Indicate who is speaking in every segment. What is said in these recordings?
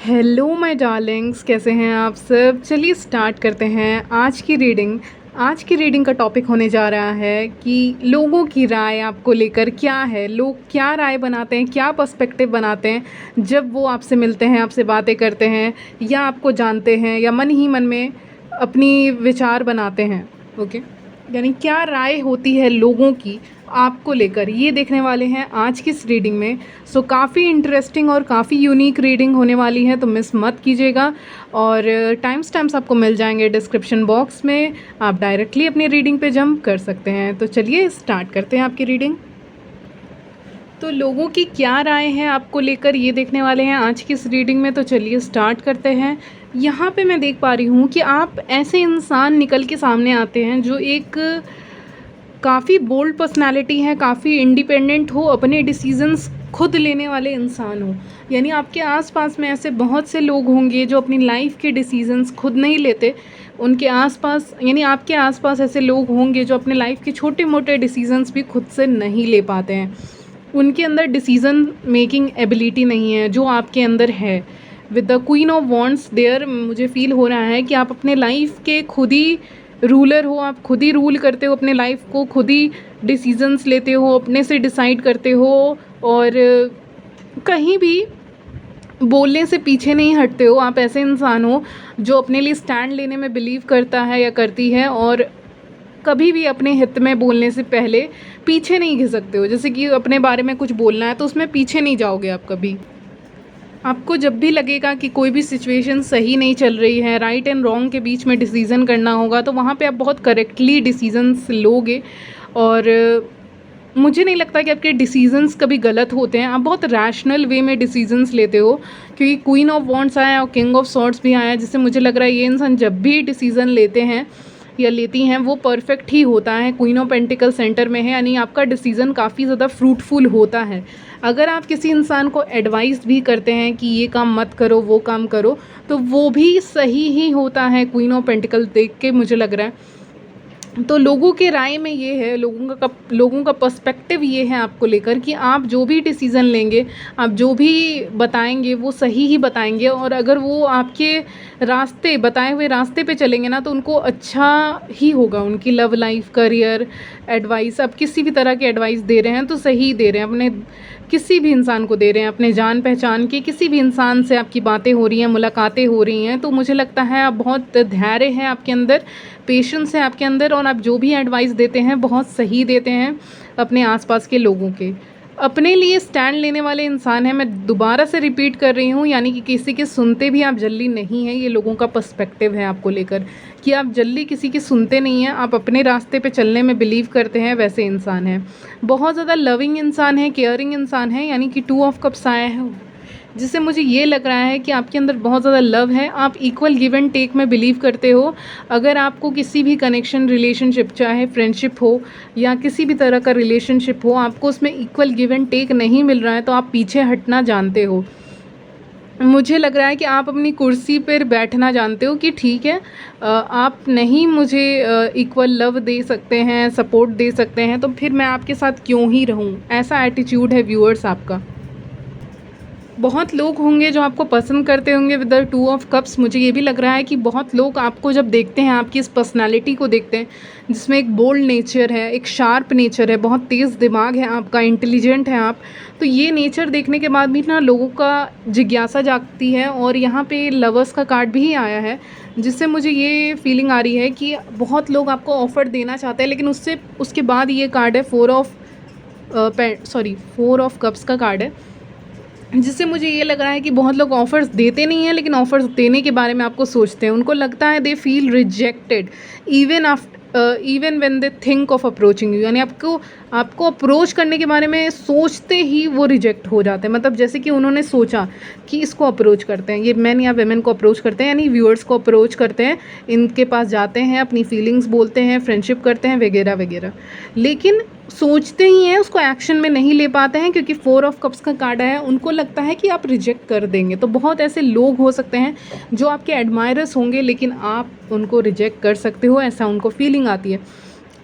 Speaker 1: Hello my Darling's, कैसे हैं आप सब। चलिए स्टार्ट करते हैं आज की रीडिंग का टॉपिक होने जा रहा है कि लोगों की राय आपको लेकर क्या है, लोग क्या राय बनाते हैं, क्या पर्सपेक्टिव बनाते हैं जब वो आपसे मिलते हैं, आपसे बातें करते हैं या आपको जानते हैं या मन ही मन में अपनी विचार बनाते हैं। ओके, यानी क्या राय होती है लोगों की आपको लेकर, ये देखने वाले हैं आज की इस रीडिंग में। सो काफ़ी इंटरेस्टिंग और काफ़ी यूनिक रीडिंग होने वाली है, तो मिस मत कीजिएगा। और टाइम स्टैम्प्स आपको मिल जाएंगे डिस्क्रिप्शन बॉक्स में, आप डायरेक्टली अपनी रीडिंग पे जंप कर सकते हैं। तो चलिए स्टार्ट करते हैं आपकी रीडिंग। तो लोगों की क्या राय है आपको लेकर, ये देखने वाले हैं आज की इस रीडिंग में। तो चलिए स्टार्ट करते हैं। यहाँ पे मैं देख पा रही हूँ कि आप ऐसे इंसान निकल के सामने आते हैं जो एक काफ़ी बोल्ड पर्सनालिटी है, काफ़ी इंडिपेंडेंट हो, अपने डिसीजंस खुद लेने वाले इंसान हो। यानी आपके आसपास में ऐसे बहुत से लोग होंगे जो अपनी लाइफ के डिसीजंस खुद नहीं लेते। उनके आसपास यानी आपके आसपास ऐसे लोग होंगे जो अपने लाइफ के छोटे मोटे डिसीजंस भी खुद से नहीं ले पाते हैं। उनके अंदर डिसीज़न मेकिंग एबिलिटी नहीं है जो आपके अंदर है। With the queen of wands there मुझे फील हो रहा है कि आप अपने लाइफ के खुद ही रूलर हो, आप खुद ही रूल करते हो अपने लाइफ को, खुद ही डिसीजंस लेते हो, अपने से डिसाइड करते हो और कहीं भी बोलने से पीछे नहीं हटते हो। आप ऐसे इंसान हो जो अपने लिए स्टैंड लेने में बिलीव करता है या करती है और कभी भी अपने हित में बोलने से पहले पीछे नहीं घिसकते हो। जैसे कि अपने बारे में कुछ बोलना है तो उसमें पीछे नहीं जाओगे आप कभी। आपको जब भी लगेगा कि कोई भी सिचुएशन सही नहीं चल रही है, राइट एंड रॉन्ग के बीच में डिसीज़न करना होगा, तो वहाँ पे आप बहुत करेक्टली डिसीजंस लोगे। और मुझे नहीं लगता कि आपके डिसीजंस कभी गलत होते हैं। आप बहुत रैशनल वे में डिसीजंस लेते हो, क्योंकि क्वीन ऑफ वॉन्ड्स आया और किंग ऑफ सॉर्ड्स भी आया, जिससे मुझे लग रहा है ये इंसान जब भी डिसीज़न लेते हैं या लेती हैं वो परफेक्ट ही होता है। क्वीन ऑफ पेंटिकल सेंटर में है, यानी आपका डिसीज़न काफ़ी ज़्यादा फ्रूटफुल होता है। अगर आप किसी इंसान को एडवाइस भी करते हैं कि ये काम मत करो, वो काम करो, तो वो भी सही ही होता है। क्वीन ऑफ पेंटिकल देख के मुझे लग रहा है। तो लोगों के राय में ये है, लोगों का पर्सपेक्टिव ये है आपको लेकर कि आप जो भी डिसीज़न लेंगे, आप जो भी बताएंगे वो सही ही बताएंगे। और अगर वो आपके रास्ते बताए हुए रास्ते पे चलेंगे ना, तो उनको अच्छा ही होगा। उनकी लव लाइफ, करियर, एडवाइस, आप किसी भी तरह की एडवाइस दे रहे हैं तो सही दे रहे हैं। अपने किसी भी इंसान को दे रहे हैं, अपने जान पहचान के किसी भी इंसान से आपकी बातें हो रही हैं, मुलाकातें हो रही हैं, तो मुझे लगता है आप बहुत धैर्य है आपके अंदर, पेशेंस है आपके अंदर, और आप जो भी एडवाइस देते हैं बहुत सही देते हैं अपने आसपास के लोगों के। अपने लिए स्टैंड लेने वाले इंसान हैं। मैं दोबारा से रिपीट कर रही हूँ, यानी कि किसी के सुनते भी आप जल्दी नहीं हैं। ये लोगों का पर्सपेक्टिव है आपको लेकर कि आप जल्दी किसी की सुनते नहीं हैं, आप अपने रास्ते पे चलने में बिलीव करते हैं, वैसे इंसान हैं। बहुत ज़्यादा लविंग इंसान है, केयरिंग इंसान है, यानी कि 2 ऑफ कप्स आया है, जिससे मुझे ये लग रहा है कि आपके अंदर बहुत ज़्यादा लव है। आप इक्वल गिव एंड टेक में बिलीव करते हो। अगर आपको किसी भी कनेक्शन, रिलेशनशिप, चाहे फ्रेंडशिप हो या किसी भी तरह का रिलेशनशिप हो, आपको उसमें इक्वल गिव एंड टेक नहीं मिल रहा है, तो आप पीछे हटना जानते हो। मुझे लग रहा है कि आप अपनी कुर्सी पर बैठना जानते हो कि ठीक है, आप नहीं मुझे इक्वल लव दे सकते हैं, सपोर्ट दे सकते हैं, तो फिर मैं आपके साथ क्यों ही रहूं। ऐसा एटीट्यूड है व्यूअर्स आपका। बहुत लोग होंगे जो आपको पसंद करते होंगे विद द 2 ऑफ कप्स। मुझे ये भी लग रहा है कि बहुत लोग आपको जब देखते हैं, आपकी इस पर्सनालिटी को देखते हैं जिसमें एक बोल्ड नेचर है, एक शार्प नेचर है, बहुत तेज़ दिमाग है आपका, इंटेलिजेंट है आप, तो ये नेचर देखने के बाद भी ना लोगों का जिज्ञासा जागती है। और यहाँ पे लवर्स का कार्ड भी आया है, जिससे मुझे ये फीलिंग आ रही है कि बहुत लोग आपको ऑफ़र देना चाहते हैं, लेकिन उसके बाद ये कार्ड है 4 ऑफ कप्स का कार्ड है, जिससे मुझे ये लग रहा है कि बहुत लोग ऑफ़र्स देते नहीं हैं, लेकिन ऑफ़र्स देने के बारे में आपको सोचते हैं। उनको लगता है they feel rejected even when they think of approaching you, यानी आपको अप्रोच करने के बारे में सोचते ही वो रिजेक्ट हो जाते हैं। मतलब जैसे कि उन्होंने सोचा कि इसको अप्रोच करते हैं, ये मैन या वेमेन को अप्रोच करते हैं, यानी व्यूअर्स को अप्रोच करते हैं, इनके पास जाते हैं, अपनी फीलिंग्स बोलते हैं, फ्रेंडशिप करते हैं वगैरह वगैरह, लेकिन सोचते ही हैं, उसको एक्शन में नहीं ले पाते हैं, क्योंकि 4 ऑफ कप्स का कार्ड है। उनको लगता है कि आप रिजेक्ट कर देंगे। तो बहुत ऐसे लोग हो सकते हैं जो आपके एडमायरर्स होंगे, लेकिन आप उनको रिजेक्ट कर सकते हो, ऐसा उनको फीलिंग आती है।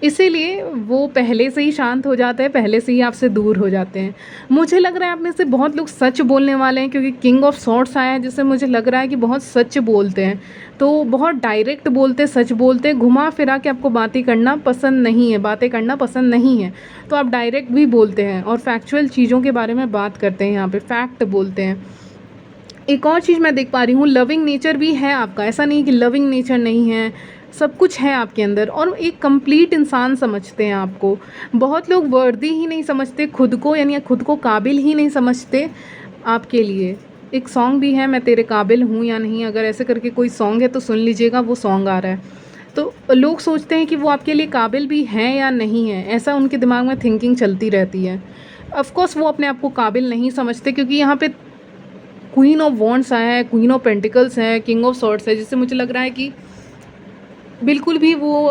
Speaker 1: इसीलिए वो पहले से ही शांत हो जाते हैं, पहले से ही आपसे दूर हो जाते हैं। मुझे लग रहा है आप में से बहुत लोग सच बोलने वाले हैं, क्योंकि किंग ऑफ सॉर्ड्स आया है, जिससे मुझे लग रहा है कि बहुत सच बोलते हैं। तो बहुत डायरेक्ट बोलते हैं, सच बोलते हैं, घुमा फिरा के आपको बातें करना पसंद नहीं है, बातें करना पसंद नहीं है। तो आप डायरेक्ट भी बोलते हैं और फैक्चुअल चीज़ों के बारे में बात करते हैं, यहाँ पे फैक्ट बोलते हैं। एक और चीज़ मैं देख पा रही हूँ, लविंग नेचर भी है आपका, ऐसा नहीं कि लविंग नेचर नहीं है, सब कुछ है आपके अंदर। और एक कंप्लीट इंसान समझते हैं आपको। बहुत लोग वर्दी ही नहीं समझते खुद को, यानी खुद को काबिल ही नहीं समझते आपके लिए। एक सॉन्ग भी है, मैं तेरे काबिल हूँ या नहीं, अगर ऐसे करके कोई सॉन्ग है तो सुन लीजिएगा, वो सॉन्ग आ रहा है। तो लोग सोचते हैं कि वो आपके लिए काबिल भी हैं या नहीं है, ऐसा उनके दिमाग में थिंकिंग चलती रहती है। ऑफ कोर्स वो अपने आप को काबिल नहीं समझते, क्योंकि यहाँ पे क्वीन ऑफ वॉन्ड्स आया है, क्वीन ऑफ पेंटिकल्स है, किंग ऑफ सॉर्ड्स है, जिससे मुझे लग रहा है कि बिल्कुल भी वो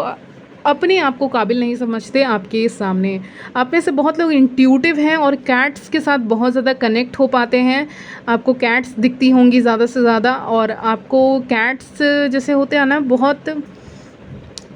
Speaker 1: अपने आप को काबिल नहीं समझते आपके सामने। आप में से बहुत लोग इंट्यूटिव हैं और कैट्स के साथ बहुत ज़्यादा कनेक्ट हो पाते हैं। आपको कैट्स दिखती होंगी ज़्यादा से ज़्यादा, और आपको कैट्स जैसे होते हैं ना, बहुत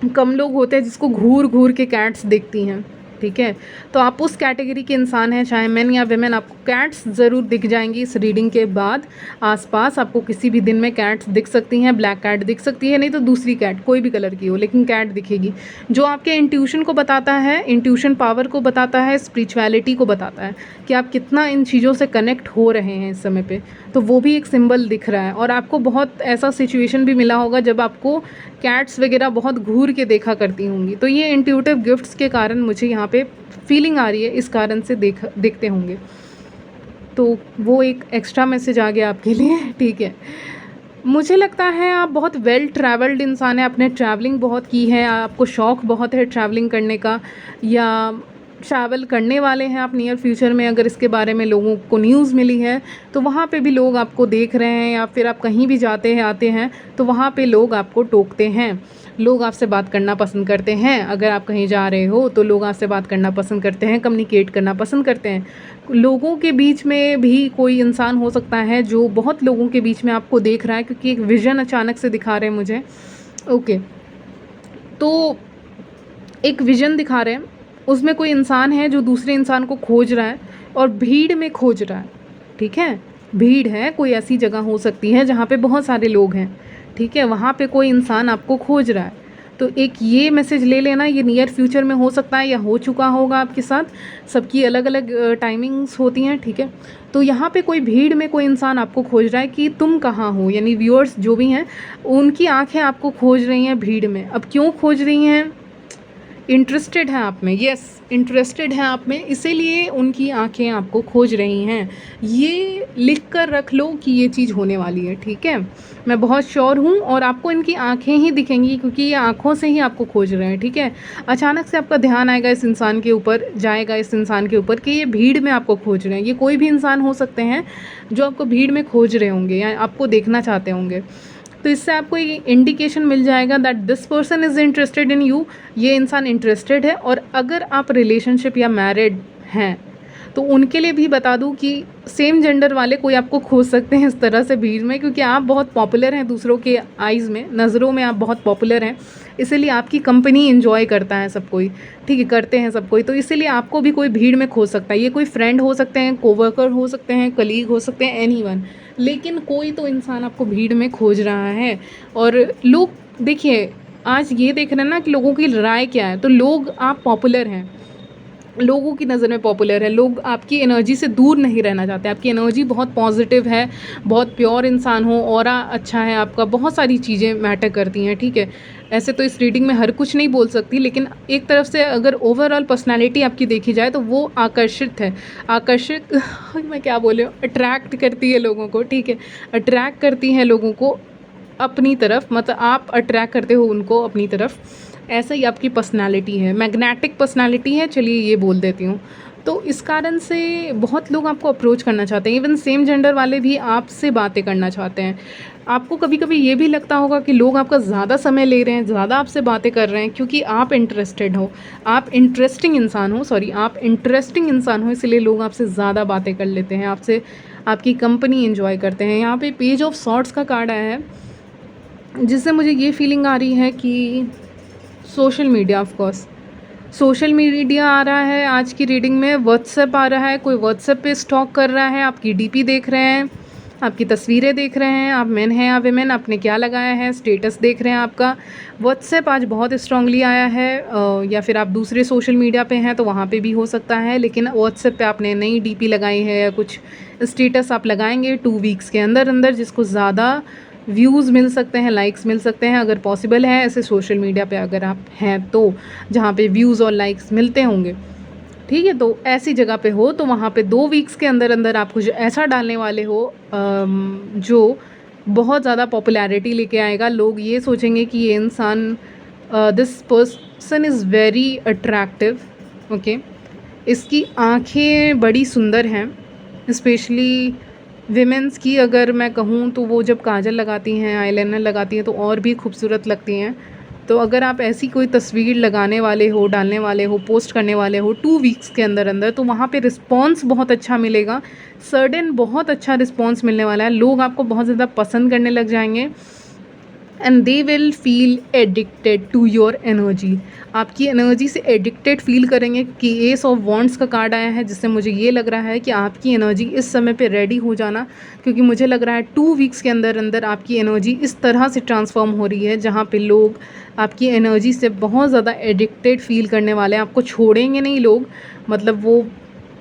Speaker 1: कम लोग होते हैं जिसको घूर घूर के कैट्स देखती हैं, ठीक है। तो आप उस कैटेगरी के इंसान हैं, चाहे मैन या वेमेन, आपको कैट्स ज़रूर दिख जाएंगी इस रीडिंग के बाद। आसपास आपको किसी भी दिन में कैट्स दिख सकती हैं, ब्लैक कैट दिख सकती है, नहीं तो दूसरी कैट कोई भी कलर की हो, लेकिन कैट दिखेगी, जो आपके इंट्यूशन को बताता है, इंट्यूशन पावर को बताता है, स्पिरिचुअलिटी को बताता है कि आप कितना इन चीज़ों से कनेक्ट हो रहे हैं इस समय पे। तो वो भी एक सिंबल दिख रहा है। और आपको बहुत ऐसा सिचुएशन भी मिला होगा जब आपको कैट्स वगैरह बहुत घूर के देखा करती होंगी। तो ये इंट्यूटिव गिफ्ट्स के कारण मुझे यहाँ पे फीलिंग आ रही है, इस कारण से देखते होंगे। तो वो एक एक्स्ट्रा मैसेज आ गया आपके लिए, ठीक है। मुझे लगता है आप बहुत वेल ट्रैवल्ड इंसान हैं, आपने ट्रैवलिंग बहुत की है, आपको शौक़ बहुत है ट्रैवलिंग करने का, या ट्रैवल करने वाले हैं आप नियर फ्यूचर में। अगर इसके बारे में लोगों को न्यूज़ मिली है तो वहाँ पे भी लोग आपको देख रहे हैं, या फिर आप कहीं भी जाते हैं आते हैं तो वहाँ पे लोग आपको टोकते हैं, लोग आपसे बात करना पसंद करते हैं। अगर आप कहीं जा रहे हो तो लोग आपसे बात करना पसंद करते हैं, कम्युनिकेट करना पसंद करते हैं। लोगों के बीच में भी कोई इंसान हो सकता है जो बहुत लोगों के बीच में आपको देख रहा है, क्योंकि एक विज़न अचानक से दिखा रहे हैं मुझे। ओके, तो एक विज़न दिखा रहे हैं, उसमें कोई इंसान है जो दूसरे इंसान को खोज रहा है और भीड़ में खोज रहा है, ठीक है। भीड़ है, कोई ऐसी जगह हो सकती है जहाँ पे बहुत सारे लोग हैं, ठीक है, वहाँ पे कोई इंसान आपको खोज रहा है। तो एक ये मैसेज ले लेना, ये नियर फ्यूचर में हो सकता है या हो चुका होगा आपके साथ, सबकी अलग अलग टाइमिंग्स होती हैं, ठीक है। तो यहाँ पे कोई भीड़ में कोई इंसान आपको खोज रहा है कि तुम कहाँ हो, यानी व्यूअर्स जो भी हैं उनकी आंखें आपको खोज रही हैं भीड़ में। अब क्यों खोज रही हैं? इंटरेस्टेड है आप में, यस, इंटरेस्टेड है आप में, इसीलिए उनकी आंखें आपको खोज रही हैं। ये लिख कर रख लो कि ये चीज़ होने वाली है, ठीक है। मैं बहुत श्योर हूँ, और आपको इनकी आंखें ही दिखेंगी, क्योंकि ये आंखों से ही आपको खोज रहे हैं, ठीक है। अचानक से आपका ध्यान आएगा इस इंसान के ऊपर, जाएगा इस इंसान के ऊपर कि ये भीड़ में आपको खोज रहे हैं। ये कोई भी इंसान हो सकते हैं जो आपको भीड़ में खोज रहे होंगे या आपको देखना चाहते होंगे। तो इससे आपको एक इंडिकेशन मिल जाएगा that this person is interested in you, ये इंसान इंटरेस्टेड है। और अगर आप रिलेशनशिप या मैरिड हैं तो उनके लिए भी बता दूं कि सेम जेंडर वाले कोई आपको खोज सकते हैं इस तरह से भीड़ में, क्योंकि आप बहुत पॉपुलर हैं दूसरों के आइज़ में, नज़रों में आप बहुत पॉपुलर हैं, इसीलिए आपकी कंपनी एंजॉय करता है सब कोई, ठीक है, करते हैं सब कोई। तो इसीलिए आपको भी कोई भीड़ में खोज सकता है। ये कोई फ्रेंड हो सकते हैं, कोवर्कर हो सकते हैं, कलीग हो सकते हैं, एनीवन, लेकिन कोई तो इंसान आपको भीड़ में खोज रहा है। और लोग देखिए, आज ये देख रहे हैं ना कि लोगों की राय क्या है। तो लोग, आप पॉपुलर हैं, लोगों की नज़र में पॉपुलर है, लोग आपकी एनर्जी से दूर नहीं रहना चाहते। आपकी एनर्जी बहुत पॉजिटिव है, बहुत प्योर इंसान हो, ऑरा अच्छा है आपका, बहुत सारी चीज़ें मैटर करती हैं, ठीक है। ऐसे तो इस रीडिंग में हर कुछ नहीं बोल सकती, लेकिन एक तरफ से अगर ओवरऑल पर्सनालिटी आपकी देखी जाए तो वो आकर्षित है, आकर्षित मैं क्या बोल रही हूँ, अट्रैक्ट करती है लोगों को, ठीक है, अट्रैक्ट करती हैं लोगों को अपनी तरफ, मतलब आप अट्रैक्ट करते हो उनको अपनी तरफ। ऐसा ही आपकी पर्सनालिटी है, मैग्नेटिक पर्सनालिटी है, चलिए ये बोल देती हूँ। तो इस कारण से बहुत लोग आपको अप्रोच करना चाहते हैं, इवन सेम जेंडर वाले भी आपसे बातें करना चाहते हैं। आपको कभी कभी ये भी लगता होगा कि लोग आपका ज़्यादा समय ले रहे हैं, ज़्यादा आपसे बातें कर रहे हैं, क्योंकि आप इंटरेस्टेड हो, आप इंटरेस्टिंग इंसान हो, सॉरी, आप इंटरेस्टिंग इंसान हो, इसलिए लोग आपसे ज़्यादा बातें कर लेते हैं, आपसे आपकी कंपनी एंजॉय करते हैं। यहाँ पे पेज ऑफ सॉर्ड्स का कार्ड आया है, जिससे मुझे ये फीलिंग आ रही है कि social media, of course social media आ रहा है आज की रीडिंग में, व्हाट्सएप आ रहा है, कोई व्हाट्सएप पे स्टॉक कर रहा है, आपकी डीपी देख रहे हैं, आपकी तस्वीरें देख रहे हैं, आप मेन हैं या विमेन, आपने क्या लगाया है, स्टेटस देख रहे हैं आपका। व्हाट्सएप आज बहुत स्ट्रांगली आया है, या फिर आप दूसरे सोशल मीडिया पे हैं तो वहाँ पे भी हो सकता है, लेकिन व्हाट्सएप पे आपने नई डीपी लगाई है या कुछ स्टेटस आप लगाएंगे 2 वीक्स के अंदर अंदर, जिसको ज़्यादा व्यूज़ मिल सकते हैं, लाइक्स मिल सकते हैं, अगर पॉसिबल है ऐसे सोशल मीडिया पे अगर आप हैं तो, जहाँ पे व्यूज़ और लाइक्स मिलते होंगे। ठीक है, तो ऐसी जगह पे हो तो वहाँ पे 2 वीक्स के अंदर अंदर आप कुछ ऐसा डालने वाले हो जो बहुत ज़्यादा पॉपुलैरिटी लेके आएगा। लोग ये सोचेंगे कि ये इंसान, this person is very attractive, okay, इसकी आँखें बड़ी सुंदर हैं, स्पेशली विमेंस की अगर मैं कहूँ तो वो जब काजल लगाती हैं, आईलाइनर लगाती हैं तो और भी खूबसूरत लगती हैं। तो अगर आप ऐसी कोई तस्वीर लगाने वाले हो, डालने वाले हो, पोस्ट करने वाले हो 2 वीक्स के अंदर अंदर, तो वहाँ पे रिस्पॉन्स बहुत अच्छा मिलेगा, सर्टेन बहुत अच्छा रिस्पॉन्स मिलने वाला है, लोग आपको बहुत ज़्यादा पसंद करने लग जाएंगे and they will feel addicted to your energy. आपकी एनर्जी से एडिक्टेड फील करेंगे कि एस ऑफ वॉन्ड्स का कार्ड आया है, जिससे मुझे ये लग रहा है कि आपकी एनर्जी इस समय पे रेडी हो जाना, क्योंकि मुझे लग रहा है 2 वीक्स के अंदर अंदर आपकी एनर्जी इस तरह से ट्रांसफॉर्म हो रही है जहाँ पे लोग आपकी एनर्जी से बहुत ज़्यादा एडिक्टेड फील करने वाले हैं, आपको छोड़ेंगे नहीं लोग, मतलब वो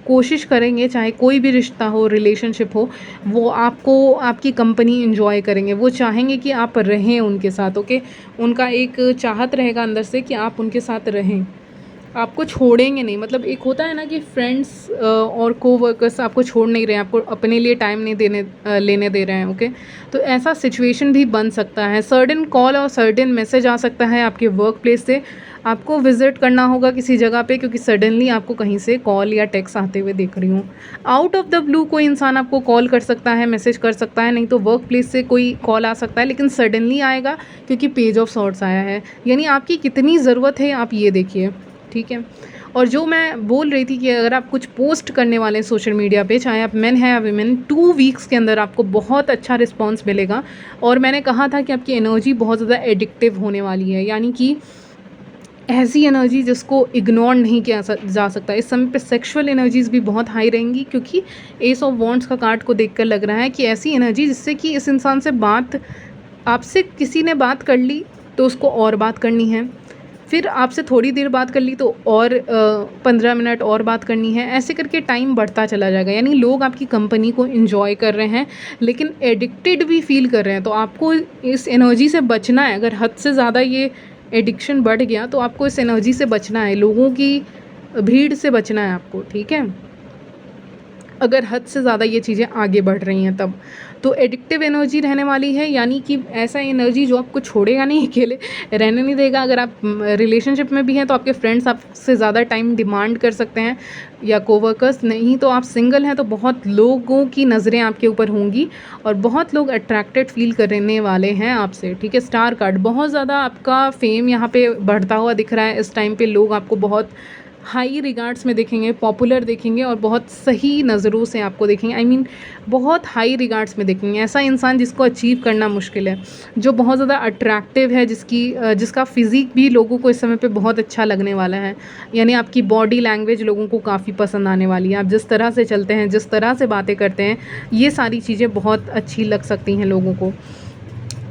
Speaker 1: कोशिश करेंगे, चाहे कोई भी रिश्ता हो, रिलेशनशिप हो, वो आपको, आपकी कंपनी एंजॉय करेंगे, वो चाहेंगे कि आप रहें उनके साथ, ओके, उनका एक चाहत रहेगा अंदर से कि आप उनके साथ रहें, आपको छोड़ेंगे नहीं। मतलब एक होता है ना कि फ्रेंड्स और कोवर्कर्स आपको छोड़ नहीं रहे हैं, आपको अपने लिए टाइम नहीं लेने दे रहे हैं, ओके, तो ऐसा सिचुएशन भी बन सकता है। सर्टेन कॉल और सर्टेन मैसेज आ सकता है आपके वर्क प्लेस से, आपको विज़िट करना होगा किसी जगह पे, क्योंकि सडनली आपको कहीं से कॉल या टेक्स्ट आते हुए देख रही हूँ। आउट ऑफ द ब्लू कोई इंसान आपको कॉल कर सकता है, मैसेज कर सकता है, नहीं तो वर्क प्लेस से कोई कॉल आ सकता है, लेकिन सडनली आएगा क्योंकि पेज ऑफ सॉर्ट्स आया है, यानी आपकी कितनी ज़रूरत है आप ये देखिए। ठीक है, और जो मैं बोल रही थी कि अगर आप कुछ पोस्ट करने वाले हैं सोशल मीडिया पे, चाहे आप मेन हैं या वीमेन, 2 वीक्स के अंदर आपको बहुत अच्छा रिस्पॉन्स मिलेगा। और मैंने कहा था कि आपकी एनर्जी बहुत ज़्यादा एडिक्टिव होने वाली है, यानी कि ऐसी एनर्जी जिसको इग्नोर नहीं किया जा सकता। इस समय पे सेक्सुअल एनर्जीज़ भी बहुत हाई रहेंगी, क्योंकि एस ऑफ वॉन्ड्स का कार्ड को देखकर लग रहा है कि ऐसी एनर्जी जिससे कि इस इंसान से बात, आपसे किसी ने बात कर ली तो उसको और बात करनी है, फिर आपसे थोड़ी देर बात कर ली तो और 15 मिनट और बात करनी है, ऐसे करके टाइम बढ़ता चला जाएगा। यानी लोग आपकी कंपनी को एंजॉय कर रहे हैं लेकिन एडिक्टेड भी फील कर रहे हैं। तो आपको इस एनर्जी से बचना है। अगर हद से ज़्यादा ये एडिक्शन बढ़ गया तो आपको इस एनर्जी से बचना है, लोगों की भीड़ से बचना है आपको, ठीक है, अगर हद से ज़्यादा ये चीज़ें आगे बढ़ रही हैं तब। तो एडिक्टिव एनर्जी रहने वाली है, यानी कि ऐसा एनर्जी जो आपको छोड़ेगा नहीं, अकेले रहने नहीं देगा। अगर आप रिलेशनशिप में भी हैं तो आपके फ्रेंड्स आपसे ज़्यादा टाइम डिमांड कर सकते हैं, या कोवर्कर्स, नहीं तो आप सिंगल हैं तो बहुत लोगों की नज़रें आपके ऊपर होंगी और बहुत लोग अट्रैक्टेड फील करने वाले हैं आपसे। ठीक है, स्टार कार्ड, बहुत ज़्यादा आपका फेम यहाँ पे बढ़ता हुआ दिख रहा है। इस टाइम पे लोग आपको बहुत हाई रिगार्ड्स में देखेंगे, पॉपुलर देखेंगे और बहुत सही नज़रों से आपको देखेंगे। आई मीन बहुत हाई रिगार्ड्स में देखेंगे। ऐसा इंसान जिसको अचीव करना मुश्किल है, जो बहुत ज़्यादा अट्रैक्टिव है, जिसका फिज़िक भी लोगों को इस समय पे बहुत अच्छा लगने वाला है। यानी आपकी बॉडी लैंग्वेज लोगों को काफ़ी पसंद आने वाली है। आप जिस तरह से चलते हैं, जिस तरह से बातें करते हैं, ये सारी चीज़ें बहुत अच्छी लग सकती हैं लोगों को।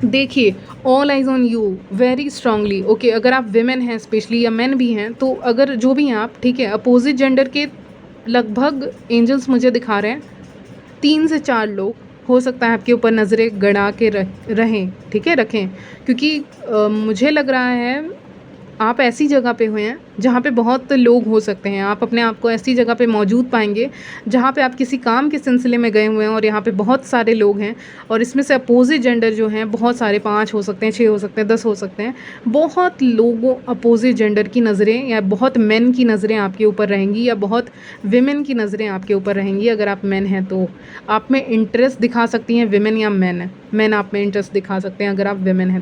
Speaker 1: देखिए, all eyes on you very strongly, okay, अगर आप विमेन हैं स्पेशली या मेन भी हैं, तो अगर जो भी हैं आप, ठीक है, अपोजिट जेंडर के लगभग एंजल्स मुझे दिखा रहे हैं 3 से 4 लोग हो सकता है आपके ऊपर नज़रें गड़ा के रहें, ठीक है, रखें, क्योंकि मुझे लग रहा है आप ऐसी जगह पे हुए हैं जहाँ पे बहुत लोग हो सकते हैं। आप अपने आप को ऐसी जगह पे मौजूद पाएंगे जहाँ पे आप किसी काम के सिलसिले में गए हुए हैं और यहाँ पे बहुत सारे लोग हैं, और इसमें से अपोजिट जेंडर जो हैं बहुत सारे, 5 हो सकते हैं, 6 हो सकते हैं, 10 हो सकते हैं, बहुत लोगों अपोजिट जेंडर की नज़रें या बहुत मेन की नज़रें आपके ऊपर रहेंगी, या बहुत विमेन की नज़रें आपके ऊपर रहेंगी। अगर आप मेन हैं तो आप में इंटरेस्ट दिखा सकती हैं विमेन, या मैन आप में इंटरेस्ट दिखा सकते हैं अगर आप विमेन हैं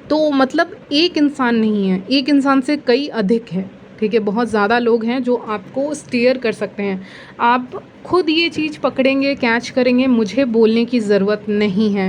Speaker 1: तो मतलब एक इंसान नहीं है, एक इंसान से कई अधिक है, ठीक है, बहुत ज़्यादा लोग हैं जो आपको स्टीयर कर सकते हैं। आप खुद ये चीज़ पकड़ेंगे, कैच करेंगे, मुझे बोलने की ज़रूरत नहीं है।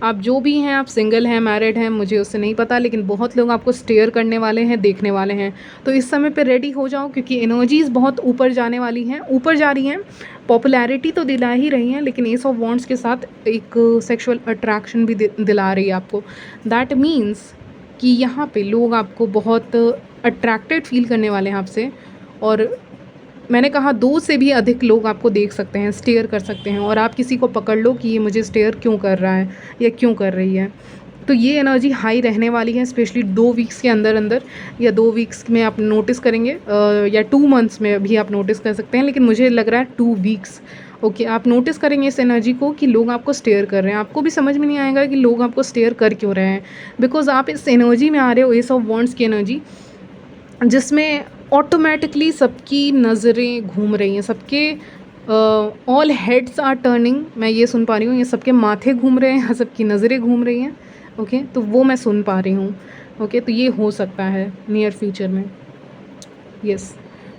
Speaker 1: आप जो भी हैं, आप सिंगल हैं, मैरिड हैं, मुझे उससे नहीं पता, लेकिन बहुत लोग आपको स्टीयर करने वाले हैं, देखने वाले हैं। तो इस समय पे रेडी हो जाओ, क्योंकि एनर्जीज़ बहुत ऊपर जाने वाली हैं, ऊपर जा रही हैं। पॉपुलैरिटी तो दिला ही रही हैं, लेकिन एस ऑफ वॉन्ड्स के साथ एक सेक्सुअल अट्रैक्शन भी दिला रही है आपको। दैट मीन्स कि यहाँ पे लोग आपको बहुत अट्रैक्टेड फील करने वाले हैं आपसे, और मैंने कहा 2 से भी अधिक लोग आपको देख सकते हैं, स्टेयर कर सकते हैं, और आप किसी को पकड़ लो कि ये मुझे स्टेयर क्यों कर रहा है या क्यों कर रही है। तो ये एनर्जी हाई रहने वाली है, स्पेशली 2 वीक्स के अंदर अंदर, या 2 वीक्स में आप नोटिस करेंगे, या 2 मंथ्स में भी आप नोटिस कर सकते हैं, लेकिन मुझे लग रहा है 2 वीक्स। ओके, आप नोटिस करेंगे इस एनर्जी को कि लोग आपको स्टेयर कर रहे हैं। आपको भी समझ में नहीं आएगा कि लोग आपको स्टेयर कर क्यों रहे हैं, बिकॉज आप इस एनर्जी में आ रहे हो, एस ऑफ वॉन्ड्स की एनर्जी, जिसमें ऑटोमेटिकली सबकी नज़रें घूम रही हैं, सबके ऑल हेड्स आर टर्निंग, मैं ये सुन पा रही हूँ, ये सबके माथे घूम रहे हैं, सबकी नज़रें घूम रही हैं। ओके, तो वो मैं सुन पा रही हूँ। ओके, तो ये हो सकता है नियर फ्यूचर में। यस,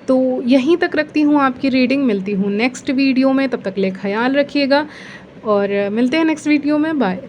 Speaker 1: तो यहीं तक रखती हूँ आपकी रीडिंग। मिलती हूँ नेक्स्ट वीडियो में, तब तक ले ख्याल रखिएगा और मिलते हैं नेक्स्ट वीडियो में। बाय।